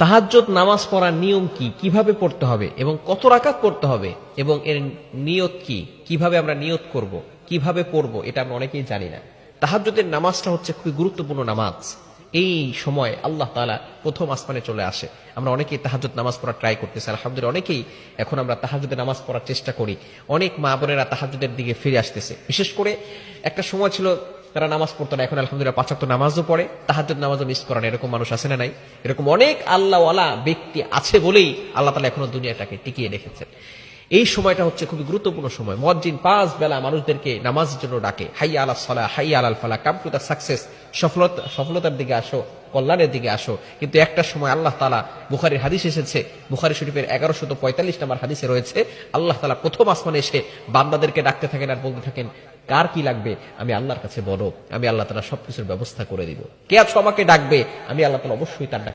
তাহাজ্জুদ নামাজ পড়ার নিয়ম কি, কিভাবে পড়তে হবে এবং কত রাকাত পড়তে হবে এবং এর নিয়ত কি, কিভাবে আমরা নিয়ত করব, কিভাবে পড়ব, এটা আমরা অনেকেই জানি না। তাহাজ্জুদের নামাজটা হচ্ছে খুবই গুরুত্বপূর্ণ নামাজ। এই সময় আল্লাহ তাআলা প্রথম আসমানে চলে আসে। আমরা অনেকেই তাহাজ্জুদ নামাজ পড়ার ট্রাই করতেছি, আলহামদুলিল্লাহ অনেকেই এখন আমরা তাহাজ্জুদের নামাজ পড়ার চেষ্টা করি। অনেক মা বোনেরা তাহাজ্জুদের দিকে ফিরে আসতেছে। বিশেষ করে একটা সময় ছিল তারা নামাজ পড়তো না, এখন আলহামদুলিল্লাহ ৫ ওয়াক্ত নামাজও পড়ে, তাহাজ্জুদ নামাজও মিস করে না। এরকম মানুষ আছে না নাই? এরকম অনেক আল্লাহওয়ালা ব্যক্তি আছে বলেই আল্লাহ তাআলা এখনো দুনিয়াটাকে টিকিয়ে রেখেছেন। এই সময়টা হচ্ছে খুবই গুরুত্বপূর্ণ সময়। মুয়াজ্জিন ৫ বেলা মানুষদেরকে নামাজের জন্য ডাকে, হাইয়া আলাস সালাহ, হাইয়া আলাল ফালাহ, কাম টু দ্য সাকসেস, সফলতার দিকে আসো, কল্যাণের দিকে আসো। কিন্তু একটা সময় আল্লাহ তাআলা, বুখারীর হাদিস এসেছে, বুখারী শরীফের ১১৪৫ নম্বর হাদিসে রয়েছে, আল্লাহ তাআলা প্রথম আসমানে এসে বান্দাদেরকে ডাকতে থাকেন আর বলতে থাকেন, কার কি লাগবে আমি আল্লাহর কাছে বলো, আমি আল্লাহ তাআলা সবকিছুর ব্যবস্থা করে দিব। কে আছো আমাকে ডাকবে, আমি আল্লাহ তাআলা অবশ্যই তার ডাক